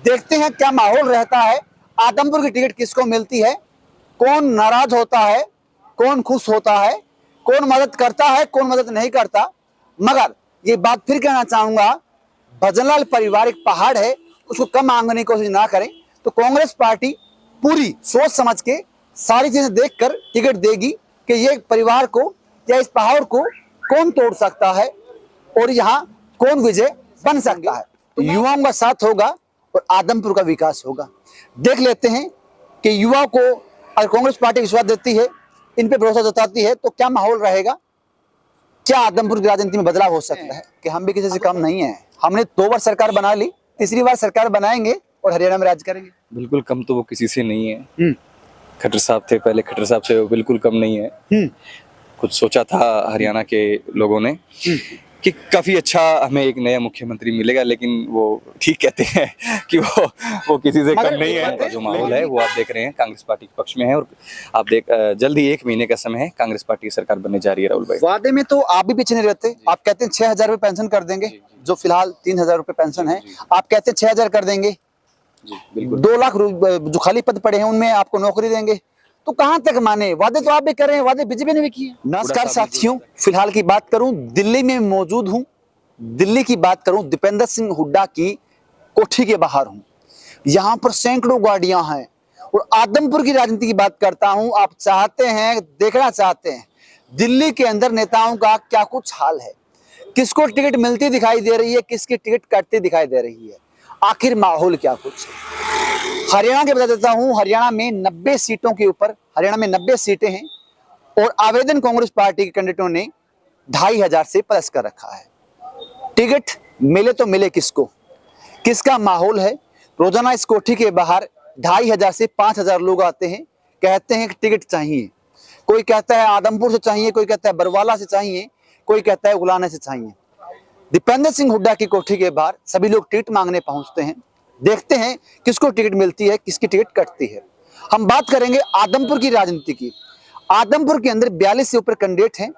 देखते हैं क्या माहौल रहता है, आदमपुर की टिकट किसको मिलती है, कौन नाराज होता है, कौन खुश होता है, कौन मदद करता है, कौन मदद नहीं करता। मगर ये बात फिर कहना चाहूंगा, भजनलाल परिवार एक पहाड़ है, उसको कम आंकने की कोशिश ना करें। तो कांग्रेस पार्टी पूरी सोच समझ के सारी चीजें देखकर टिकट देगी कि ये परिवार को या इस पहाड़ को कौन तोड़ सकता है और यहाँ कौन विजय बन सकता है। तो युवाओं का साथ होगा और आदमपुर का विकास होगा। देख लेते हैं कि युवाओं को अगर कांग्रेस पार्टी विश्वास देती है, इन पे भरोसा जताती है, तो क्या माहौल रहेगा, क्या आदमपुर की राजनीति में बदलाव हो सकता है कि हम भी किसी से कम नहीं है। हमने 2 बार सरकार बना ली, तीसरी बार सरकार बनाएंगे और हरियाणा में राज करेंगे। बिल्कुल कम तो वो किसी से नहीं है। खट्टर साहब थे पहले, खट्टर साहब से वो बिल्कुल कम नहीं है। खुद सोचा था हरियाणा के लोगों ने कि काफी अच्छा हमें एक नया मुख्यमंत्री मिलेगा, लेकिन वो ठीक कहते हैं कि वो किसी से कम नहीं है। जो माहौल है वो आप देख रहे हैं कांग्रेस पार्टी के पक्ष में है, और आप देख जल्द ही 1 महीने का समय है, कांग्रेस पार्टी की सरकार बनने जा रही है। राहुल भाई, वादे में तो आप भी पीछे नहीं रहते। आप कहते हैं 6,000 रुपए पेंशन कर देंगे, जो फिलहाल 3,000 रुपए पेंशन है, आप कहते हैं 6,000 कर देंगे। 2 लाख जो खाली पद पड़े हैं उनमें आपको नौकरी देंगे। तो कहां तक माने, वादे तो आप भी कर रहे हैं, वादे बीजेपी ने भी किए। नमस्कार साथियों, फिलहाल की बात करूं, दिल्ली में मौजूद हूं। दिल्ली की बात करूं, दीपेंद्र सिंह हुड्डा की कोठी के बाहर हूं। यहां पर सैकड़ों गाड़ियां हैं और आदमपुर की राजनीति की बात करता हूं। आप चाहते हैं, देखना चाहते हैं दिल्ली के अंदर नेताओं का क्या कुछ हाल है, किसको टिकट मिलती दिखाई दे रही है, किसकी टिकट कटती दिखाई दे रही है, आखिर माहौल क्या कुछ है। हरियाणा के बता देता हूं, हरियाणा में 90 सीटों के ऊपर, हरियाणा में 90 सीटें हैं और आवेदन कांग्रेस पार्टी के कैंडिडेटों ने 2,500 से प्लस कर रखा है। टिकट मिले तो मिले किसको, किसका माहौल है। रोजाना इस कोठी के बाहर 2,500 से 5,000 लोग आते हैं, कहते हैं कि टिकट चाहिए। कोई कहता है आदमपुर से चाहिए, कोई कहता है बरवाला से चाहिए, कोई कहता है गुलाने से चाहिए। दीपेंद्र सिंह हुड्डा की कोठी के बाहर सभी लोग टिकट मांगने पहुंचते हैं। देखते हैं किसको टिकट मिलती है, किसकी टिकट कटती है। हम बात करेंगे आदमपुर की राजनीति की। आदमपुर के अंदर 42 से ऊपर कैंडिडेट हैं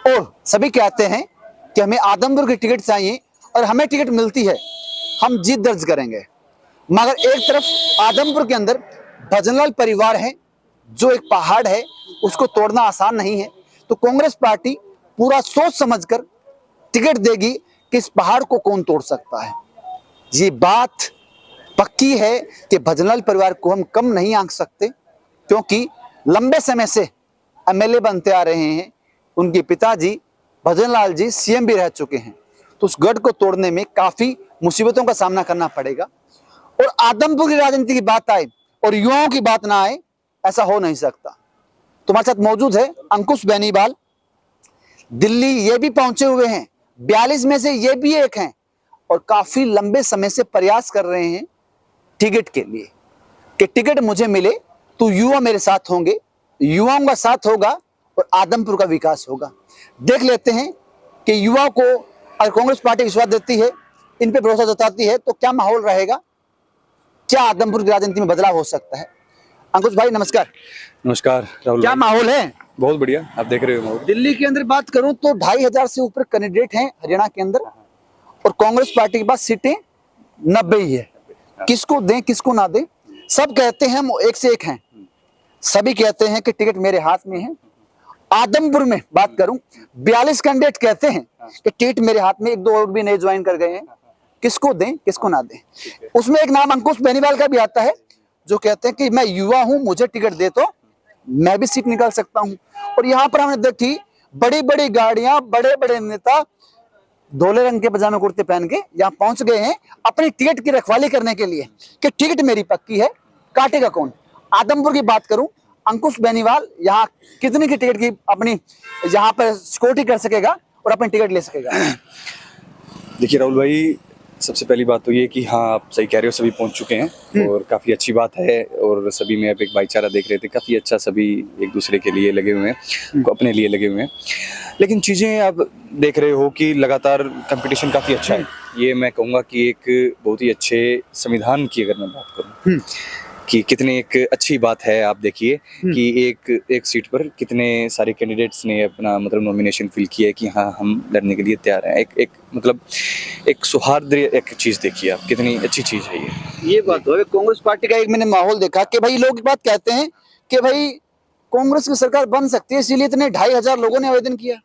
और सभी कहते हैं कि हमें आदमपुर की टिकट चाहिए और हमें टिकट मिलती है, हम जीत दर्ज करेंगे। मगर एक तरफ आदमपुर के अंदर भजनलाल परिवार है, जो एक पहाड़ है, उसको तोड़ना आसान नहीं है। तो कांग्रेस पार्टी पूरा सोच समझकर टिकट देगी कि इस पहाड़ को कौन तोड़ सकता है। ये बात पक्की है कि भजनलाल परिवार को हम कम नहीं आंक सकते, क्योंकि लंबे समय से एमएलए बनते आ रहे हैं। उनके पिताजी भजनलाल जी सीएम भी रह चुके हैं। तो उस गढ़ को तोड़ने में काफी मुसीबतों का सामना करना पड़ेगा। और आदमपुर की राजनीति की बात आए और युवाओं की बात ना आए, ऐसा हो नहीं सकता। तुम्हारे साथ मौजूद है अंकुश बेनीवाल। दिल्ली ये भी पहुंचे हुए हैं, 42 में से ये भी एक हैं और काफी लंबे समय से प्रयास कर रहे हैं टिकट के लिए कि टिकट मुझे मिले तो युवा मेरे साथ होंगे, युवाओं का साथ होगा और आदमपुर का विकास होगा। देख लेते हैं कि युवाओं को अगर कांग्रेस पार्टी विश्वास देती है, इन पे भरोसा जताती है, तो क्या माहौल रहेगा, क्या आदमपुर की राजनीति में बदलाव हो सकता है। अंकुश भाई नमस्कार। नमस्कार राहुल क्या भाई। माहौल है? बहुत बढ़िया, आप देख रहे हो माहौल। दिल्ली के अंदर बात करूं तो 2,500 से ऊपर कैंडिडेट हैं हरियाणा के अंदर और कांग्रेस पार्टी के पास सीटें 90 ही है। किसको दें किसको ना दें, सब कहते हैं हम एक से एक हैं, सभी कहते हैं कि टिकट मेरे हाथ में है। आदमपुर में बात करूं, 42 कैंडिडेट कहते हैं कि टिकट मेरे हाथ में, 1-2 और भी नए ज्वाइन कर गए हैं। किसको दें किसको ना दें, उसमें एक नाम अंकुश बेनीवाल का भी आता है, जो कहते हैं कि मैं युवा हूं, मुझे टिकट दे तो मैं भी सीट निकाल सकता हूं। और यहाँ पर हमने देखी बड़ी बड़ी गाड़ियां, बड़े बड़े नेता धोले रंग के पजामे कुर्ते पहन के यहाँ पहुंच गए हैं अपनी टिकट की रखवाली करने के लिए कि टिकट मेरी पक्की है, काटेगा कौन। आदमपुर की बात करूं, अंकुश बेनीवाल यहाँ कितनी की टिकट की अपनी यहाँ पर सिक्योरिटी कर सकेगा और अपनी टिकट ले सकेगा। देखिए राहुल भाई, सबसे पहली बात तो ये कि हाँ आप सही कह रहे हो, सभी पहुंच चुके हैं और काफ़ी अच्छी बात है। और सभी में अब एक भाईचारा देख रहे थे, काफ़ी अच्छा, सभी एक दूसरे के लिए लगे हुए हैं, अपने लिए लगे हुए हैं। लेकिन चीज़ें आप देख रहे हो कि लगातार कंपटीशन काफ़ी अच्छा है। ये मैं कहूँगा कि एक बहुत ही अच्छे संविधान की अगर मैं बात करूँ, कि कितनी एक अच्छी बात है। आप देखिए कि एक सीट पर कितने सारे कैंडिडेट्स ने अपना मतलब नॉमिनेशन फिल किया है कि हाँ हम लड़ने के लिए तैयार हैं। एक मतलब एक सौहार्द एक चीज़ देखिए आप, कितनी अच्छी चीज़ है ये बात तो है। कांग्रेस पार्टी का एक मैंने माहौल देखा कि भाई लोग बात कहते हैं कि भाई कांग्रेस की सरकार बन सकती है, इसीलिए इतने 2,500 लोगों ने आवेदन किया।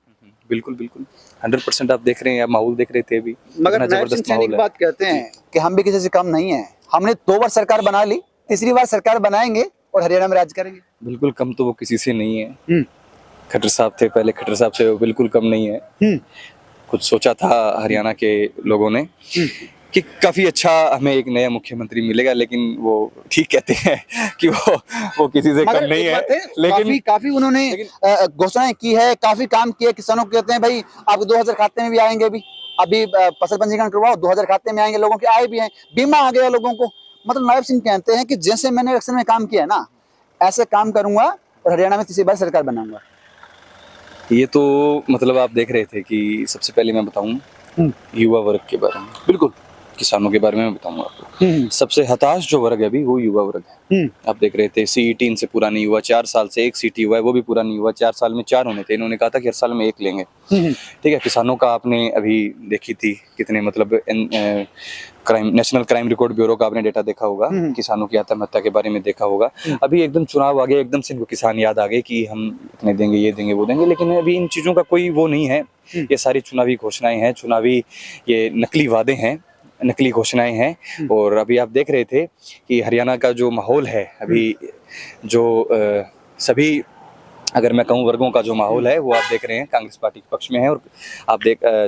बिल्कुल बिल्कुल 100% आप देख रहे हैं, आप माहौल देख रहे थे अभी, मगर इतना नायब सिंह जबरदस्त सैनी माहौल की है। बात कहते हैं कि हम भी किसी से कम नहीं है, हमने 2 बार सरकार बना ली, तीसरी बार सरकार बनाएंगे और हरियाणा में राज करेंगे। बिल्कुल कम तो वो किसी से नहीं है। खट्टर साहब थे पहले, खट्टर साहब से वो बिल्कुल कम नहीं है। कुछ सोचा था हरियाणा के लोगों ने कि काफी अच्छा हमें एक नया मुख्यमंत्री मिलेगा, लेकिन वो ठीक कहते हैं कि वो किसी से कम मगर नहीं एक है। बात है, लेकिन काफी उन्होंने घोषणाएं की है, काफी काम किया। किसानों को कहते हैं भाई आपको 2,000 खाते में भी आएंगे। अभी फसल पंजीकरण करवाओ, 2,000 खाते में आएंगे, लोगों के आए भी हैं, बीमा आ गया लोगों को। मतलब नायब सिंह कहते हैं कि जैसे मैंने इलेक्शन में काम किया है ना, ऐसे काम करूंगा और हरियाणा में तीसरी बार सरकार बनाऊंगा। ये तो मतलब आप देख रहे थे कि सबसे पहले मैं बताऊं युवा वर्ग के बारे में, बिल्कुल किसानों के बारे में मैं बताऊंगा आपको। सबसे हताश जो वर्ग है अभी वो युवा वर्ग है। आप देख रहे थे CET इनसे पूरा नहीं हुआ, 4 साल से एक सीट हुआ है, वो भी पूरा नहीं हुआ। 4 साल में 4 होने थे, इन्होंने कहा था कि हर साल में 1 लेंगे। ठीक है, किसानों का आपने अभी देखी थी कितने मतलब नेशनल क्राइम रिकॉर्ड ब्यूरो का आपने डेटा देखा होगा, किसानों की आत्महत्या के बारे में देखा होगा। अभी एकदम चुनाव आ गए, एकदम से इनको किसान याद आ गए कि हम इतने देंगे, ये देंगे, वो देंगे, लेकिन अभी इन चीज़ों का कोई वो नहीं है। ये सारी चुनावी घोषणाएं हैं, चुनावी ये नकली वादे हैं, नकली घोषणाएं हैं। और अभी आप देख रहे थे कि हरियाणा का जो माहौल है अभी, जो सभी अगर मैं कहूँ वर्गों का जो माहौल है वो आप देख रहे हैं कांग्रेस पार्टी के पक्ष में है। और आप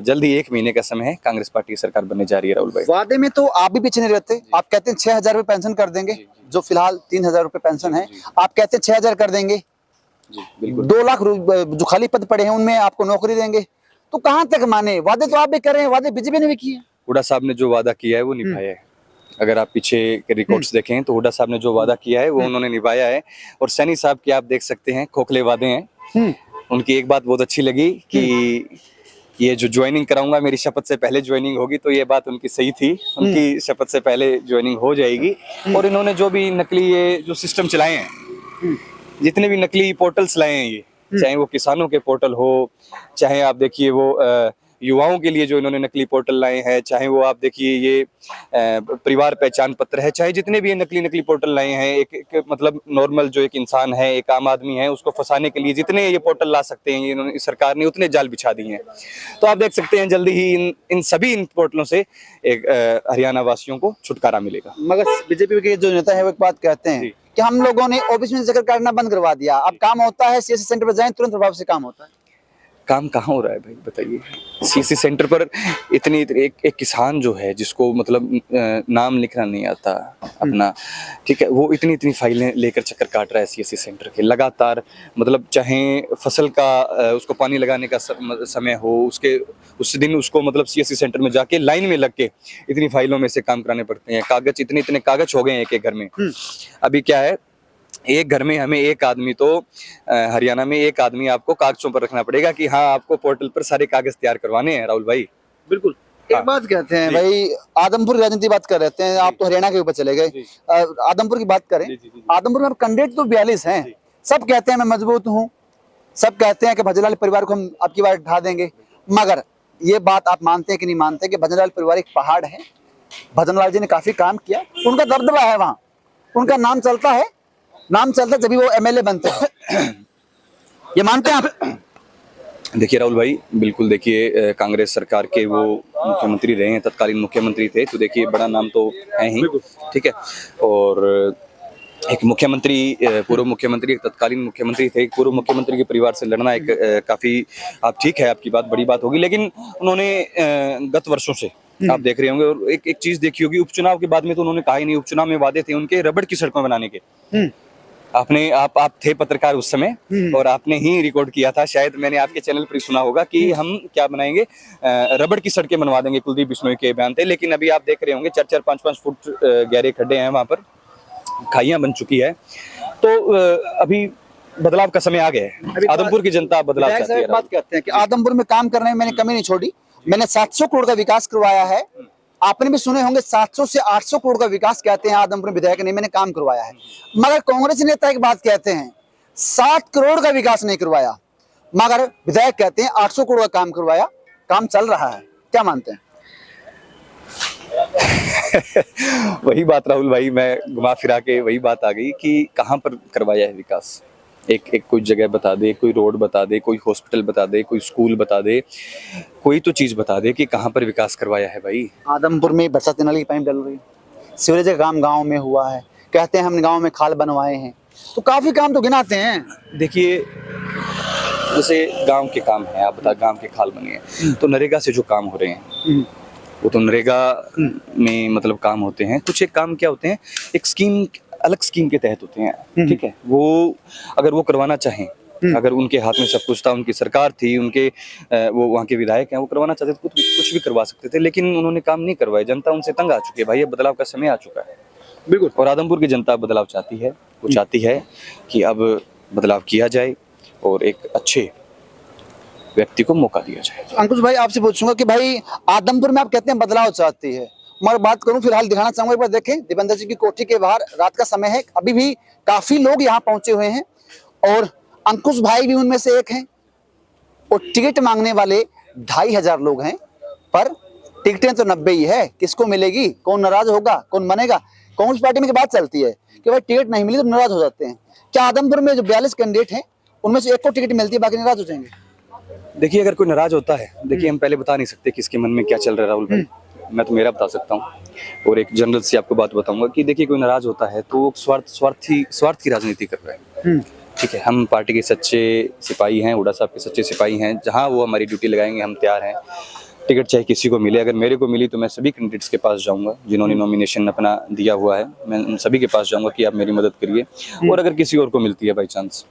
जल्द ही 1 महीने का समय है, कांग्रेस पार्टी की सरकार बनने जा रही है। राहुल भाई, वादे में तो आप भी पीछे नहीं रहते। आप कहते हैं 6,000 रुपए पेंशन कर देंगे, जो फिलहाल 3,000 रुपए पेंशन है, आप कहते हैं 6,000 कर देंगे। बिल्कुल 2 लाख जो खाली पद पड़े हैं उनमें आपको नौकरी देंगे। तो कहां तक माने? वादे तो आप भी कर रहे हैं, वादे बीजेपी ने भी किए। हुड्डा साहब ने जो वादा किया है वो निभाया है। अगर आप पीछे के रिकॉर्ड्स देखें तो हुड्डा साहब ने जो वादा किया है वो उन्होंने निभाया है। और सैनी साहब के आप देख सकते हैं खोखले वादे हैं। उनकी एक बात बहुत अच्छी लगी कि ये जो ज्वाइनिंग कराऊंगा मेरी शपथ से पहले ज्वाइनिंग होगी, तो ये बात उनकी सही थी। उनकी शपथ से पहले ज्वाइनिंग हो जाएगी। और इन्होंने जो भी नकली ये जो सिस्टम चलाए हैं, जितने भी नकली पोर्टल्स लाए हैं, ये चाहे वो किसानों के पोर्टल हो, चाहे आप देखिए वो युवाओं के लिए जो इन्होंने नकली पोर्टल लाए हैं, चाहे वो आप देखिए ये परिवार पहचान पत्र है, चाहे जितने भी ये नकली पोर्टल लाए हैं, एक मतलब नॉर्मल जो एक इंसान है, एक आम आदमी है, उसको फंसाने के लिए जितने ये पोर्टल ला सकते हैं, इन्होंने सरकार ने उतने जाल बिछा दिए हैं। तो आप देख सकते हैं जल्दी ही इन सभी इन पोर्टलों से एक हरियाणा वासियों को छुटकारा मिलेगा। मगर बीजेपी के जो नेता है वो एक बात कहते हैं कि हम लोगों ने ओबीसी में जिक्र करना बंद करवा दिया, अब काम होता है CSC सेंटर पर जाएं तुरंत प्रभाव से काम होता है। काम कहाँ हो रहा है भाई बताइए? CSC सेंटर पर इतनी एक किसान जो है जिसको मतलब नाम लिखना नहीं आता अपना, ठीक है, वो इतनी फाइलें लेकर चक्कर काट रहा है CSC सेंटर के लगातार। मतलब चाहे फसल का उसको पानी लगाने का समय हो, उसके उस दिन उसको मतलब CSC सेंटर में जाके लाइन में लग के इतनी फाइलों में से काम कराने पड़ते हैं। कागज इतने कागज हो गए हैं एक घर में। अभी क्या है, एक घर में हमें एक आदमी तो हरियाणा में एक आदमी आपको कागजों पर रखना पड़ेगा कि हाँ आपको पोर्टल पर सारे कागज तैयार करवाने हैं। राहुल भाई बिल्कुल एक बात कहते हैं भाई, आदमपुर की राजनीति बात कर रहे हैं, आप तो हरियाणा के ऊपर चले गए। आदमपुर की बात करें, आदमपुर में कैंडिडेट तो 42 हैं। सब कहते हैं मैं मजबूत हूँ, सब कहते हैं कि भजनलाल परिवार को हम अब की बार ढा देंगे। मगर ये बात आप मानते हैं कि नहीं मानते कि भजनलाल परिवार एक पहाड़ है? भजनलाल जी ने काफी काम किया, उनका दबदबा है वहां, उनका नाम चलता है, नाम चलता है जब वो MLA बनते हैं। ये मानते हैं आप? देखिए राहुल भाई, बिल्कुल देखिए कांग्रेस सरकार के वो मुख्यमंत्री रहे हैं, तत्कालीन मुख्यमंत्री थे, तो देखिए बड़ा नाम तो है ही, ठीक है। और एक मुख्यमंत्री, पूर्व मुख्यमंत्री, एक तत्कालीन मुख्यमंत्री थे। पूर्व मुख्यमंत्री के परिवार से लड़ना एक काफी, आप ठीक है, आपकी बात बड़ी बात होगी, लेकिन उन्होंने गत वर्षों से आप देख रहे होंगे, और एक चीज देखी होगी, उपचुनाव के बाद में तो उन्होंने कहा ही नहीं। उपचुनाव में वादे थे उनके रबड़ की सड़कों बनाने के। आप थे पत्रकार उस समय, और आपने ही रिकॉर्ड किया था, शायद मैंने आपके चैनल पर सुना होगा कि हम क्या बनाएंगे, रबड़ की सड़कें बनवा देंगे, कुलदीप बिश्नोई के बयान थे। लेकिन अभी आप देख रहे होंगे 4-4, 5-5 फुट गहरे खड्डे हैं वहां पर, खाइयां बन चुकी है। तो अभी बदलाव का समय आ गया है, आदमपुर की जनता बदलाव चाहती है। बात कहते हैं कि आदमपुर में काम करने में मैंने कमी नहीं छोड़ी, मैंने 700 करोड़ का विकास करवाया है, आपने भी सुने होंगे 700 से 800 करोड़ का विकास कहते हैं आदमपुर में विधायक ने मैंने काम करवाया है, मगर कांग्रेस नेता एक बात कहते हैं 7 करोड़ का विकास नहीं करवाया, मगर विधायक कहते हैं 800 करोड़ का काम करवाया, काम चल रहा है। क्या मानते हैं? वही बात राहुल भाई, मैं घुमा फिरा के वही बात आ गई कि कहाँ पर करवाया है विकास। एक कोई जगह बता दे, कोई रोड बता दे, कोई हॉस्पिटल बता दे, कोई स्कूल बता दे, कोई तो चीज बता दे कि कहाँ पर विकास करवाया है भाई। आदमपुर में बरसाती नाली की पाइप डल रही है, सीवरेज का काम गांव में हुआ है, कहते हैं हमने गांव में खाल बनवाए हैं, तो काफी काम तो गिनाते हैं। देखिए जैसे गांव के काम है, आप बता गांव के खाल बने हैं, तो नरेगा से जो काम हो रहे हैं वो तो नरेगा में मतलब काम होते हैं। कुछ एक काम क्या होते हैं, एक स्कीम, अलग स्कीम के तहत होते हैं, ठीक है। वो अगर वो करवाना चाहें, अगर उनके हाथ में सब कुछ था, उनकी सरकार थी, उनके वो वहाँ के विधायक हैं, वो करवाना चाहते थे कुछ भी करवा सकते थे, लेकिन उन्होंने काम नहीं करवाए। जनता उनसे तंग आ चुकी है भाई, अब बदलाव का समय आ चुका है। बिल्कुल। और आदमपुर की जनता बदलाव चाहती है, वो चाहती है कि अब बदलाव किया जाए और एक अच्छे व्यक्ति को मौका दिया जाए। अंकुश भाई आपसे पूछूंगा कि भाई आदमपुर में आप कहते हैं बदलाव चाहती है, मैं बात करूं फिलहाल दिखाना चाहूंगा, एक बार देखें दीपेंद्र जी की कोठी के बाहर रात का समय है, अभी भी काफी लोग यहाँ पहुंचे हुए हैं और अंकुश भाई भी उनमें से एक हैं। और टिकट मांगने वाले 2500 लोग हैं, पर टिकटें तो 90 ही है, किसको मिलेगी, कौन नाराज होगा, कौन बनेगा। कांग्रेस पार्टी में की बात चलती है कि भाई टिकट नहीं मिली तो नाराज हो जाते हैं। क्या आदमपुर में जो 42 कैंडिडेट हैं उनमें से एक को टिकट मिलती है, बाकी नाराज हो जाएंगे? देखिए अगर कोई नाराज होता है, देखिए हम पहले बता नहीं सकते किसके मन में क्या चल रहा है राहुल भाई, मैं तो मेरा बता सकता हूँ और एक जनरल सी आपको बात बताऊंगा कि देखिए कोई नाराज होता है तो वो स्वार्थ की राजनीति कर रहा है, ठीक है। हम पार्टी के सच्चे सिपाही हैं, हुड्डा साहब के सच्चे सिपाही हैं, जहाँ वो हमारी ड्यूटी लगाएंगे हम तैयार हैं। टिकट चाहे किसी को मिले, अगर मेरे को मिली तो मैं सभी कैंडिडेट्स के पास जाऊंगा जिन्होंने नॉमिनेशन अपना दिया हुआ है, मैं उन सभी के पास जाऊंगा कि आप मेरी मदद करिए। और अगर किसी और को मिलती है बाई चांस,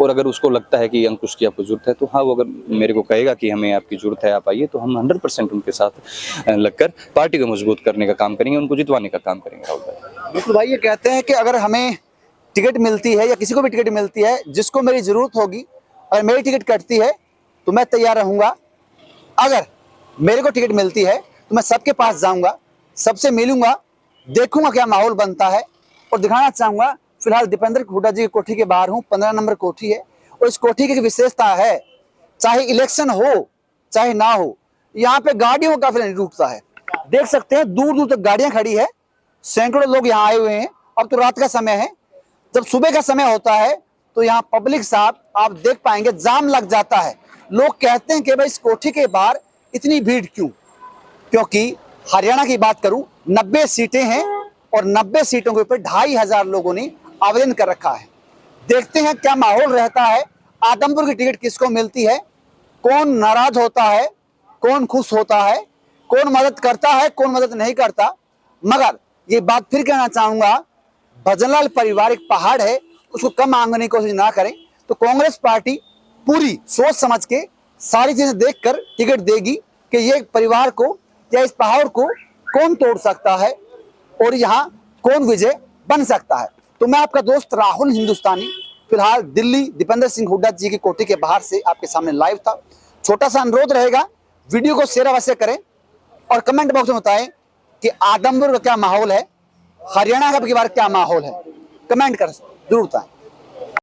और अगर उसको लगता है कि अंकुश की आपको जरूरत है, तो हाँ वो अगर मेरे को कहेगा कि हमें आपकी जरूरत है, आप आइए, तो हम 100% उनके साथ लगकर पार्टी को मजबूत करने का काम करेंगे, उनको जितवाने का काम करेंगे राहुल भाई। बिल्कुल भाई, ये कहते हैं कि अगर हमें टिकट मिलती है या किसी को भी टिकट मिलती है, जिसको मेरी जरूरत होगी, अगर मेरी टिकट कटती है तो मैं तैयार रहूंगा। अगर मेरे को टिकट मिलती है तो मैं सबके पास जाऊंगा, सबसे मिलूंगा, देखूंगा क्या माहौल बनता है। और दिखाना चाहूंगा फिलहाल दीपेंद्र हुड्डा जी की कोठी के बाहर हूँ, 15 नंबर कोठी है और इस कोठी की विशेषता है, चाहे इलेक्शन हो चाहे ना हो, यहाँ पे गाड़ियों का काफिला नहीं रुकता है। देख सकते हैं दूर दूर तक गाड़ियां खड़ी है, सैकड़ों लोग यहाँ आए हुए हैं। अब तो रात का समय है, जब सुबह का समय होता है तो यहाँ पब्लिक साहब आप देख पाएंगे जाम लग जाता है। लोग कहते हैं कि भाई इस कोठी के बाहर इतनी भीड़ क्यों, क्योंकि हरियाणा की बात करूं 90 सीटें हैं और 90 सीटों के ऊपर 2500 लोगों ने आवेदन कर रखा है। देखते हैं क्या माहौल रहता है, आदमपुर की टिकट किसको मिलती है, कौन नाराज होता है, कौन खुश होता है, कौन मदद करता है, कौन मदद नहीं करता। मगर ये बात फिर कहना चाहूंगा, भजनलाल परिवार एक पहाड़ है, उसको कम मांगने की कोशिश ना करें। तो कांग्रेस पार्टी पूरी सोच समझ के सारी चीजें देखकर टिकट देगी कि ये परिवार को या इस पहाड़ को कौन तोड़ सकता है और यहाँ कौन विजय बन सकता है। तो मैं आपका दोस्त राहुल हिंदुस्तानी फिलहाल दिल्ली दीपेंद्र सिंह हुड्डा जी की कोठी के बाहर से आपके सामने लाइव था। छोटा सा अनुरोध रहेगा, वीडियो को शेयर अवश्य करें और कमेंट बॉक्स में बताएं कि आदमपुर का क्या माहौल है, हरियाणा का की बार क्या माहौल है, कमेंट कर जरूर बताएं।